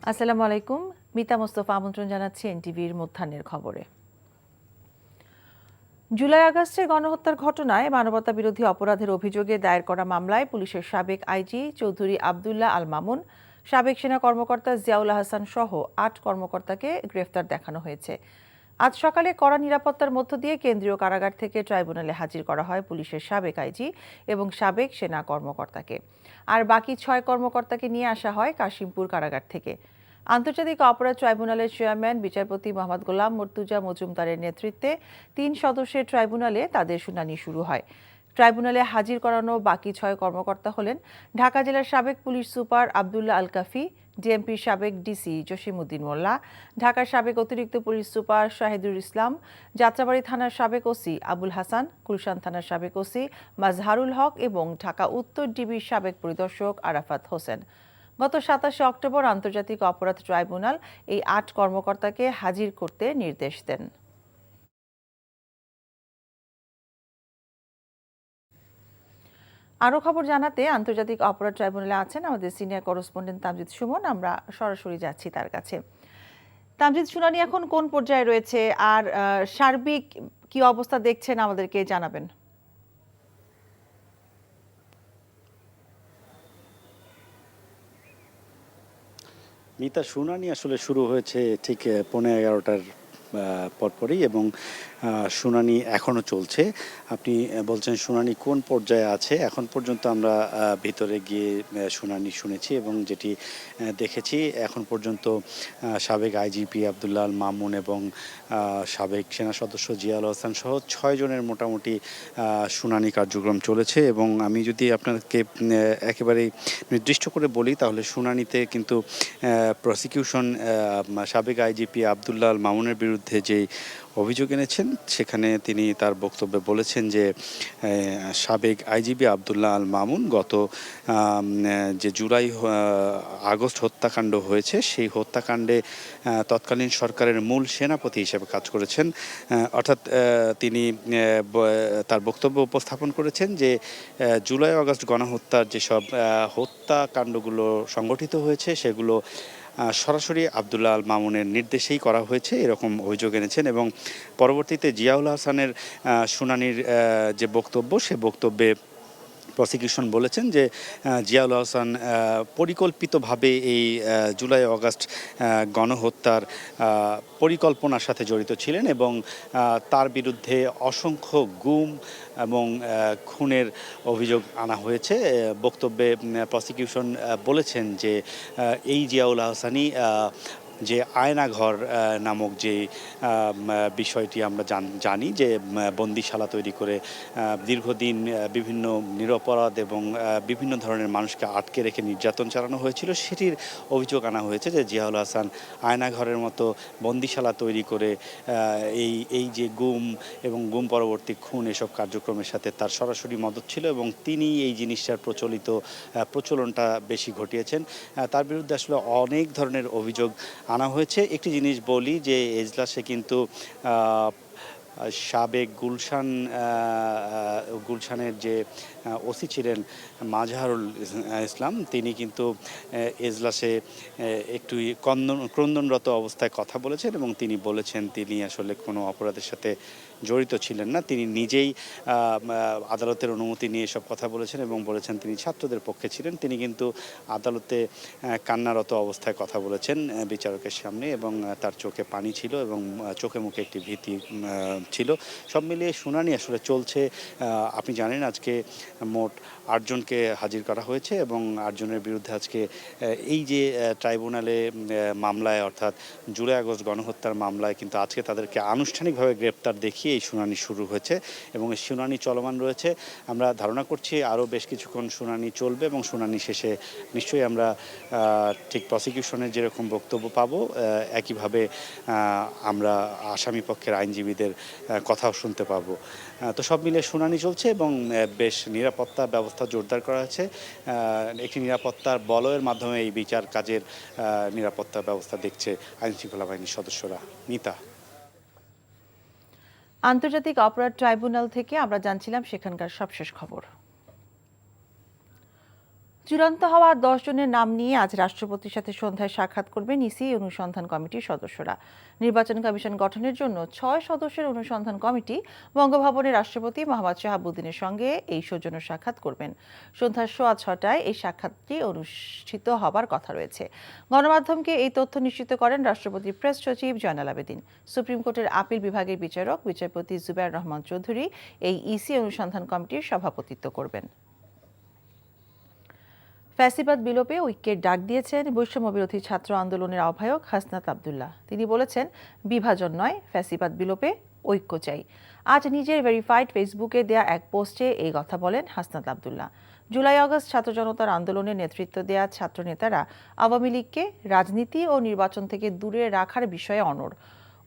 আসসালামু আলাইকুম। মিতা মোস্তফা আমন্ত্রণ জানাচ্ছি এনটিভির মধ্যাহ্নের খবরে। জুলাই আগস্টের গণহত্যার ঘটনায় মানবতা বিরোধী অপরাধের অভিযোগে দায়ের করা মামলায় পুলিশের সাবেক আইজি চৌধুরী আবদুল্লাহ আল মামুন, সাবেক সেনা কর্মকর্তা জিয়াউল আহসান সহ ৮ কর্মকর্তাকে গ্রেফতার দেখানো হয়েছে। আজ সকালে কড়া নিরাপত্তার মধ্য দিয়ে কেন্দ্রীয় কারাগার থেকে ট্রাইব্যুনালে হাজির করা হয় পুলিশের সাবেক আইজি এবং সাবেক সেনা কর্মকর্তাকে। আর বাকি ৬ কর্মকর্তাকে নিয়ে আসা হয় কাশিমপুর কারাগার থেকে। আন্তর্জাতিক অপরাধ ট্রাইব্যুনালের চেয়ারম্যান বিচারপতি মোহাম্মদ গোলাম মর্তুজা মজুমদারের নেতৃত্বে ৩ সদস্যের ট্রাইব্যুনালে তাদের শুনানি শুরু হয়। ট্রাইব্যুনালে হাজির করানো বাকি ৬ কর্মকর্তা হলেন ঢাকা জেলার সাবেক পুলিশ সুপার আবদুল্লাহ আল কাফি, ডিএমপির সাবেক ডিসি জসিমউদ্দিন মোল্লা, ঢাকার সাবেক অতিরিক্ত পুলিশ সুপার শাহিদুল ইসলাম, যাত্রাবাড়ী থানার সাবেক ওসি আবুল হাসান, গুলশান থানার সাবেক ওসি মাজহারুল হক এবং ঢাকা উত্তর ডিবির সাবেক পরিদর্শক আরাফাত হোসেন। গত ২৭ অক্টোবর আন্তর্জাতিক অপরাধ ট্রাইব্যুনাল এই ৮ কর্মকর্তাকে হাজির করতে নির্দেশ দেন। আরও খবর জানাতে আন্তর্জাতিক অপরাধ ট্রাইব্যুনালে আছেন আমাদের সিনিয়র করেসপন্ডেন্ট তামজিদ সুমন। আমরা সরাসরি যাচ্ছি তার কাছে। তামজিদ, শুনানি এখন কোন পর্যায়ে রয়েছে আর সার্বিক কি অবস্থা দেখছেন আমাদেরকে জানাবেন। মিতা, শুনানি আসলে শুরু হয়েছে ঠিক 11:15টার পরপরই এবং শুনানি এখনও চলছে। আপনি বলছেন শুনানি কোন পর্যায়ে আছে। এখন পর্যন্ত আমরা ভিতরে গিয়ে শুনানি শুনেছি এবং যেটি দেখেছি এখন পর্যন্ত সাবেক আইজিপি আবদুল্লাহ আল মামুন এবং সাবেক সেনা সদস্য জিয়াউল হাসান সহ ৬ জনের মোটামুটি শুনানি কার্যক্রম চলেছে। এবং আমি যদি আপনাকে একেবারেই নির্দিষ্ট করে বলি তাহলে শুনানিতে কিন্তু প্রসিকিউশন সাবেক আইজিপি আবদুল্লাহ আল মামুনের বিরুদ্ধে যেই অভিযোগ এনেছেন সেখানে তিনি তার বক্তব্যে বলেছেন যে সাবেক আইজিপি আবদুল্লাহ আল মামুন গত যে জুলাই আগস্ট হত্যাকাণ্ড হয়েছে সেই হত্যাকাণ্ডে তৎকালীন সরকারের মূল সেনাপতি হিসেবে কাজ করেছেন। অর্থাৎ তিনি তার বক্তব্য উপস্থাপন করেছেন যে জুলাই আগস্ট গণহত্যার যেসব হত্যাকাণ্ডগুলো সংগঠিত হয়েছে সেগুলো সরাসরি আবদুল্লাহ আল মামুনের নির্দেশেই করা হয়েছে এরকম অভিযোগ এনেছেন। এবং পরবর্তীতে জিয়াউল হাসানের শুনানির যে বক্তব্য সে বক্তব্যে প্রসিকিউশন বলেছেন যে জিয়াউল হাসান পরিকল্পিতভাবে এই জুলাই আগস্ট গণহত্যার পরিকল্পনার সাথে জড়িত ছিলেন এবং তার বিরুদ্ধে অসংখ্য গুম এবং খুনের অভিযোগ আনা হয়েছে। বক্তব্যে প্রসিকিউশন বলেছেন যে এই জিয়াউল হাসানই যে আয়নাঘর নামক যে বিষয়টি আমরা জানি যে বন্দিশালা তৈরি করে দীর্ঘদিন বিভিন্ন নিরপরাধ এবং বিভিন্ন ধরনের মানুষকে আটকে রেখে নির্যাতন চালানো হয়েছিল, সেটির অভিযোগ আনা হয়েছে যে জিয়াউল হাসান আয়নাঘরের মতো বন্দিশালা তৈরি করে এই যে গুম এবং গুম পরবর্তী খুন এসব কার্যক্রমের সাথে তার সরাসরি মদত ছিল এবং তিনি এই জিনিসটার প্রচলনটা বেশি ঘটিয়েছেন। তার বিরুদ্ধে আসলে অনেক ধরনের অভিযোগ আনা হয়েছে। একটি জিনিস বলি যে এজলাসে কিন্তু সাবেক গুলশানের যে ওসি ছিলেন মাজহারুল ইসলাম, তিনি কিন্তু এজলাসে একটু ক্রন্দনরত অবস্থায় কথা বলেছেন এবং তিনি বলেছেন তিনি আসলে কোনো অপরাধের সাথে জড়িত ছিলেন না। তিনি নিজেই আদালতের অনুমতি নিয়ে সব কথা বলেছেন এবং বলেছেন তিনি ছাত্রদের পক্ষে ছিলেন। তিনি কিন্তু আদালতে কান্নারত অবস্থায় কথা বলেছেন বিচারকের সামনে এবং তার চোখে পানি ছিল এবং চোখে মুখে একটি ভীতি ছিল। সব মিলিয়ে শুনানি আসলে চলছে। আপনি জানেন আজকে মোট ৮ জনকে হাজির করা হয়েছে এবং ৮ জনের বিরুদ্ধে আজকে এই যে ট্রাইব্যুনালে মামলায় অর্থাৎ জুলাই আগস্ট গণহত্যার মামলায় কিন্তু আজকে তাদেরকে আনুষ্ঠানিকভাবে গ্রেপ্তার দেখিয়ে এই শুনানি শুরু হয়েছে এবং এই শুনানি চলমান রয়েছে। আমরা ধারণা করছি আরও বেশ কিছুক্ষণ শুনানি চলবে এবং শুনানি শেষে নিশ্চয়ই আমরা ঠিক প্রসিকিউশনের যেরকম বক্তব্য পাবো একইভাবে আমরা আসামি পক্ষের আইনজীবীদের কথাও শুনতে পাবো। তো সব মিলিয়ে শুনানি চলছে এবং বেশ নিরাপত্তা ব্যবস্থা জোরদার করা হয়েছে। একটি নিরাপত্তার বলয়ের মাধ্যমে এই বিচার কাজের নিরাপত্তা ব্যবস্থা দেখছে আইনশৃঙ্খলা বাহিনীর সদস্যরা। মিতা, আন্তর্জাতিক অপরাধ ট্রাইব্যুনাল থেকে আমরা জানছিলাম সেখানকার সবশেষ খবর। চূড়ান্ত হওয়া 10 জনের নাম নিয়ে আজ রাষ্ট্রপতির সাথে সন্ধ্যায় সাক্ষাৎ করবেন ইসি অনুসন্ধান কমিটির সদস্যরা। নির্বাচন কমিশন গঠনের জন্য 6 সদস্যের অনুসন্ধান কমিটি বঙ্গভবনে রাষ্ট্রপতি মোহাম্মদ শাহাবুদ্দিনের সঙ্গে এই সৌজন্য সাক্ষাৎ করবেন। সন্ধ্যা 6:15 এই সাক্ষাৎটি অনুষ্ঠিত হবার কথা রয়েছে। গণমাধ্যমকে এই তথ্য নিশ্চিত করেন রাষ্ট্রপতির প্রেস সচিব জয়নাল আবেদিন। সুপ্রিম কোর্টের আপিল বিভাগের বিচারক বিচারপতি জুবায়ের রহমান চৌধুরী এই ইসি অনুসন্ধান কমিটির সভাপতিত্ব করবেন। ফ্যাসিবাদ বিলোপে ঐক্যের ডাক দিয়েছেন বৈষম্য বিরোধী ছাত্র আন্দোলনের আহ্বায়ক হাসনাত আব্দুল্লাহ। তিনি বলেছেন, বিভাজন নয়, ফ্যাসিবাদ বিলোপে ঐক্য চাই। আজ নিজের ভেরিফাইড ফেসবুকে দেয়া এক পোস্টে এই কথা বলেন হাসনাত আব্দুল্লাহ। জুলাই আগস্ট ছাত্র জনতার আন্দোলনে নেতৃত্ব দেয়া ছাত্র নেতারা আওয়ামী লীগকে রাজনীতি ও নির্বাচন থেকে দূরে রাখার বিষয়ে অনড়।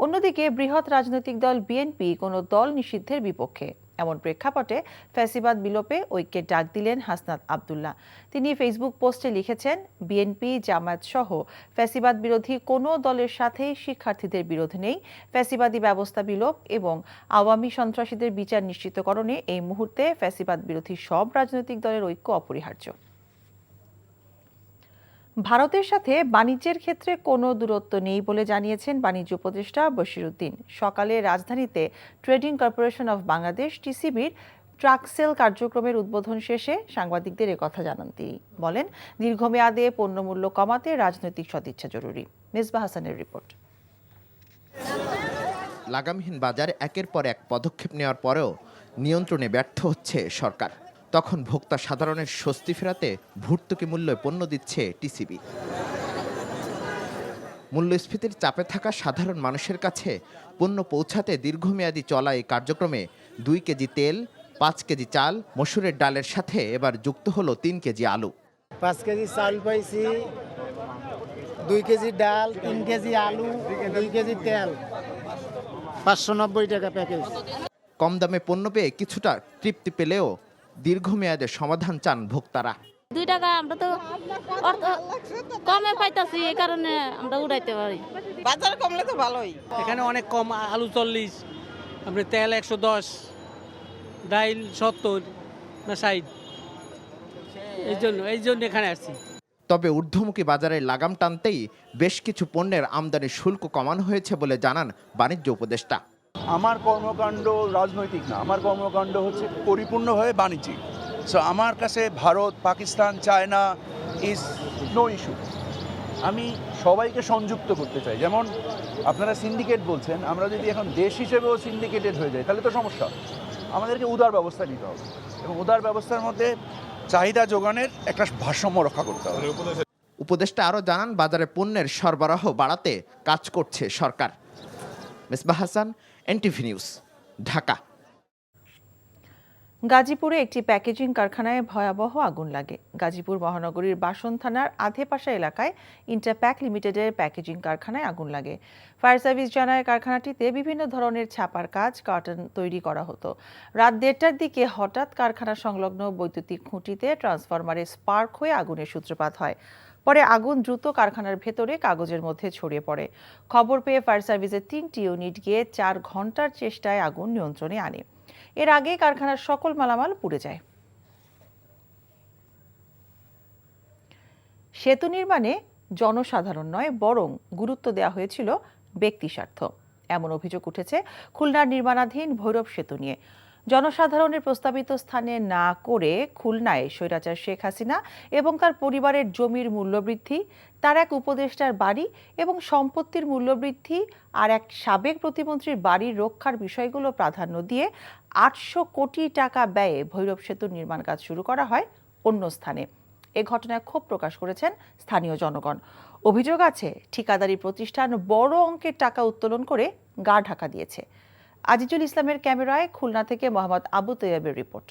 অন্যদিকে বৃহৎ রাজনৈতিক দল বিএনপি কোনো দল নিষিদ্ধের বিপক্ষে। এমন প্রেক্ষাপটে ফ্যাসিবাদ বিলোপে ঐক্যের ডাক দিলেন হাসনাত আব্দুল্লাহ। তিনি ফেসবুক পোস্টে লিখেছেন, বিএনপি জামায়াত সহ ফ্যাসিবাদ বিরোধী কোনো দলের সাথেই শিক্ষার্থীদের বিরোধ নেই। ফ্যাসিবাদী ব্যবস্থা বিলোপ এবং আওয়ামী সন্ত্রাসীদের বিচার নিশ্চিতকরণে এই মুহূর্তে ফ্যাসিবাদ বিরোধী সব রাজনৈতিক দলের ঐক্য অপরিহার্য। ভারতের সাথে বাণিজ্যের ক্ষেত্রে কোনো দূরত্ব নেই বলে জানিয়েছেন বাণিজ্য উপদেষ্টা বশিরউদ্দিন। সকালে রাজধানীতে ট্রেডিং কর্পোরেশন অফ বাংলাদেশ টিসিবির ট্রাক সেল কার্যক্রমের উদ্বোধন শেষে সাংবাদিকদের একথা জানান তিনি। বলেন, দীর্ঘমেয়াদে পণ্যমূল্য কমাতে রাজনৈতিক সদিচ্ছা জরুরি। মেজবা হাসানের রিপোর্ট। লাগামহীন বাজার একের পর এক পদক্ষেপ নেওয়ার পরেও নিয়ন্ত্রণে ব্যর্থ হচ্ছে সরকার। তখন ভোক্তা সাধারণের স্বস্তি ফেরাতে ভর্তুকি মূল্যে পণ্য দিচ্ছে টিসিবি। মূল্যস্ফীতির চাপে থাকা সাধারণ মানুষের কাছে পণ্য পৌঁছাতে দীর্ঘমেয়াদী চলা এই কার্যক্রমে 2 কেজি তেল, 5 কেজি চাল, মসুরের ডালের সাথে এবার যুক্ত হলো 3 কেজি আলু। 5 কেজি চাল পাইছি, 2 কেজি ডাল, 3 কেজি আলু, 2 কেজি তেল, 590 টাকা প্যাকেজ। কম দামে পণ্য পেয়ে কিছুটা তৃপ্তি পেলেও দীর্ঘমেয়াদে সমাধান চান ভোক্তারা। 2 টাকা আমরা তো অর্থ কমে পাইতাছি, এই কারণে আমরা উড়াইতে পারি। বাজার কমলে তো ভালোই। এখানে অনেক কম, আলু 40, আপনি তেল 110, ডাইল 70 না 60। এই জন্য এখানে আসছি। তবে ঊর্ধ্বমুখী বাজারে লাগাম টানতেই বেশ কিছু পণ্যের আমদানি শুল্ক কমানো হয়েছে বলে জানান বাণিজ্য উপদেষ্টা। আমার কর্মকাণ্ড রাজনৈতিক না, আমার কর্মকাণ্ড হচ্ছে পরিপূর্ণভাবে বাণিজ্যিক। সো আমার কাছে Bharat, Pakistan, China is no issue. আমি সবাইকে সংযুক্ত করতে চাই। যেমন আপনারা সিন্ডিকেট বলছেন, আমরা যদি এখন দেশ হিসেবেও সিন্ডিকেটেড হয়ে যাই তাহলে তো সমস্যা। আমাদেরকে উদার ব্যবস্থা নিতে হবে এবং উদার ব্যবস্থার মধ্যে চাহিদা যোগানের একটা ভারসাম্য রক্ষা করতে হবে। উপদেষ্টা আরও জানান, বাজারে পণ্যের সরবরাহ বাড়াতে কাজ করছে সরকার। Mezba Hasan, NTV news, Dhaka. গাজীপুরে একটি প্যাকেজিং কারখানায় ভয়াবহ আগুন লাগে। গাজীপুর মহানগরীর বাসন থানার আধেপাশা এলাকায় ইন্টারপ্যাক লিমিটেডের প্যাকেজিং কারখানায় আগুন লাগে। ফায়ার সার্ভিস জানায়, কারখানাটিতে বিভিন্ন ধরনের ছাপার কাজ, কার্টন তৈরি করা হতো। রাত 1:30টার দিকে হঠাৎ কারখানা সংলগ্ন বৈদ্যুতিক খুঁটিতে ট্রান্সফরমারে স্পার্ক হয়ে আগুনের সূত্রপাত হয়। পরে আগুন দ্রুত কারখানার ভেতরে কাগজের মধ্যে ছড়িয়ে পড়ে। খবর পেয়ে ফায়ার সার্ভিসের 3টি ইউনিট গিয়ে 4 ঘন্টার চেষ্টায় আগুন নিয়ন্ত্রণে আনে। এর আগে কারখানার সকল মালামাল পুড়ে যায়। সেতু নির্মাণে জনসাধারণ নয়, বরং গুরুত্ব দেওয়া হয়েছিল ব্যক্তি স্বার্থ, এমন অভিযোগ উঠেছে খুলনার নির্মাণাধীন ভৈরব সেতু নিয়ে। জনসাধারণের প্রস্তাবিত স্থানে না করে খুলনায় স্বৈরাচার শেখ হাসিনা এবং তার পরিবারের জমির মূল্যবৃদ্ধি, তার এক উপদেষ্টার বাড়ি এবং সম্পত্তির মূল্যবৃদ্ধি আর এক সাবেক প্রতিমন্ত্রীর বাড়ির রক্ষার বিষয়গুলো প্রাধান্য দিয়ে 800 কোটি টাকা ব্যয়ে ভৈরব সেতুর নির্মাণ কাজ শুরু করা হয় অন্য স্থানে। এ ঘটনায় ক্ষোভ প্রকাশ করেছেন স্থানীয় জনগণ। অভিযোগ আছে, ঠিকাদারি প্রতিষ্ঠান বড় অঙ্কের টাকা উত্তোলন করে গা ঢাকা দিয়েছে। আজিজুল ইসলামের ক্যামেরায় খুলনা থেকে মোহাম্মদ আবু তৈয়বের রিপোর্ট।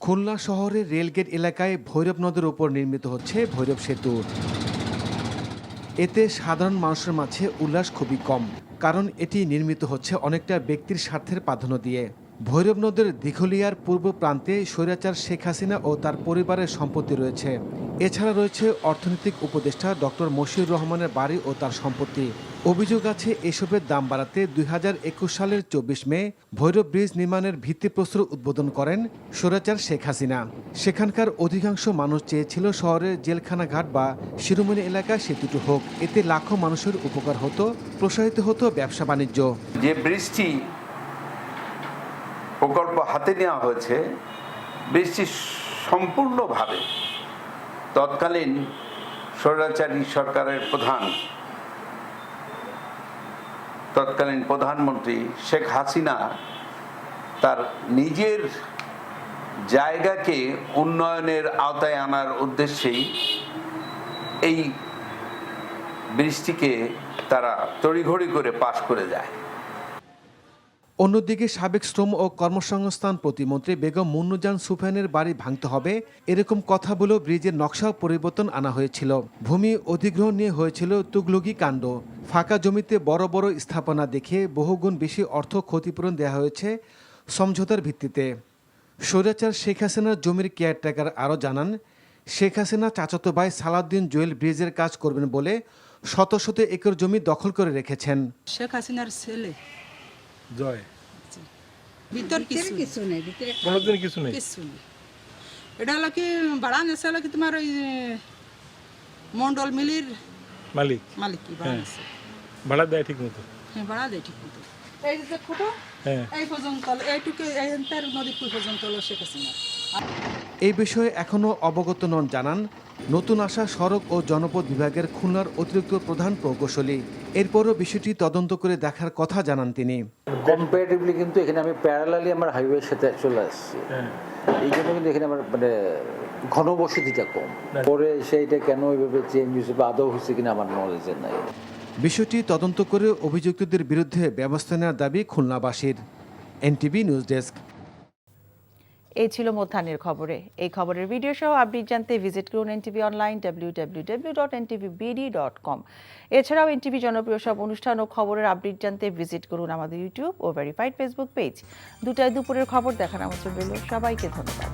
খুলনা শহরের রেলগেট এলাকায় ভৈরব নদের উপর নির্মিত হচ্ছে ভৈরব সেতু। এতে সাধারণ মানুষের মাঝে উল্লাস খুবই কম, কারণ এটি নির্মিত হচ্ছে অনেকটা ব্যক্তির স্বার্থের প্রাধান্য দিয়ে। ভৈরব নদের দিঘলিয়ার পূর্ব প্রান্তে স্বৈরাচার শেখ হাসিনা ও তার পরিবারের সম্পত্তি রয়েছে। এছাড়া রয়েছে অর্থনৈতিক উপদেষ্টা ডক্টর মশিউর রহমানের বাড়ি ও তার সম্পত্তি। অভিযোগ আছে এসবের দাম বাড়াতে 2021 সালের 24 মে ভৈরব ব্রিজ নির্মাণের ভিত্তিপ্রস্তর উদ্বোধন করেন স্বৈরাচার শেখ হাসিনা। সেখানকার অধিকাংশ মানুষ চেয়েছিল শহরের জেলখানা ঘাট বা শিরোমণি এলাকায় সেতুটি হোক, এতে লাখো মানুষের উপকার হতো, প্রসারিত হতো ব্যবসা বাণিজ্য। যে ব্রিজটি প্রকল্প হাতে নেওয়া হয়েছে, ব্রিজটি সম্পূর্ণভাবে তৎকালীন স্বৈরাচারী সরকারের তৎকালীন প্রধানমন্ত্রী শেখ হাসিনা তার নিজের জায়গাকে উন্নয়নের আওতায় আনার উদ্দেশ্যেই এই ব্রিজটিকে তারা তড়িঘড়ি করে পাশ করে যায়। অন্যদিকে সাবেক শ্রম ও কর্মসংস্থান প্রতিমন্ত্রী বেগম মুন্নুজান সুফিয়ানের বাড়ি ভাঙতে হবে এরকম কথা বলেও ব্রিজের নকশা পরিবর্তন আনা হয়েছিল। ভূমি অধিগ্রহণ নিয়ে হয়েছিল তুগলকি কাণ্ড। ফাঁকা জমিতে বড় বড় স্থাপনা দেখে বহুগুণ বেশি অর্থ ক্ষতিপূরণ দেওয়া হয়েছে সমঝোতার ভিত্তিতে। স্বৈরাচার শেখ হাসিনার জমির কেয়ারটেকার আরও জানান, শেখ হাসিনা চাচাতো ভাই সালাউদ্দিন জুয়েল ব্রিজের কাজ করবেন বলে শত শত একর জমি দখল করে রেখেছেন। শেখ হাসিনার ছেলে জয় ভিতর কিছু নেই, কোনোদিন কিছু নেই। কিছু নেই। এটা হলো কি ভাড়া নেছে, হলো কি তোমার ওই মন্ডল মিলির মালিক মালিক কি ভাড়া নেছে। ভাড়া দেয় ঠিক মতো। হ্যাঁ, ভাড়া দেয় ঠিক মতো। এই যে খুঁটো এই পর্যন্ত, এইটুকু এই নদী পর্যন্ত হলো শেখ হাসিনা। এই বিষয়ে এখনও অবগত নন জানান নতুন আসা সড়ক ও জনপদ বিভাগের খুলনার অতিরিক্ত প্রধান প্রকৌশলী। এরপরও বিষয়টি তদন্ত করে দেখার কথা জানান তিনি। কম্পারেটিভলি কিন্তু এখানে আমি প্যারালালি আমার হাইওয়ের সাথে চলে আসছি, এই জন্য কিন্তু এখানে আমার মানে ঘনবসতিটা কম। পরে সেইটা কেন ওইভাবে চেঞ্জ হয়েছে বা আদৌ হয়েছে কিনা আমার নলেজে নাই। বিষয়টি তদন্ত করে অভিযুক্তদের বিরুদ্ধে ব্যবস্থা নেওয়ার দাবি খুলনাবাসীর। NTV news desk. এই ছিল মধ্যাহ্নের খবরে। এই খবরের ভিডিও সহ আপডেট জানতে ভিজিট করুন এনটিভি অনলাইন www.ntvbd.com। এছাড়াও এনটিভি জনপ্রিয় সব অনুষ্ঠান ও খবরের আপডেট জানতে ভিজিট করুন আমাদের ইউটিউব ও ভেরিফাইড ফেসবুক পেজ। দুপুরের খবর দেখার আমন্ত্রণ রইল। সবাইকে ধন্যবাদ।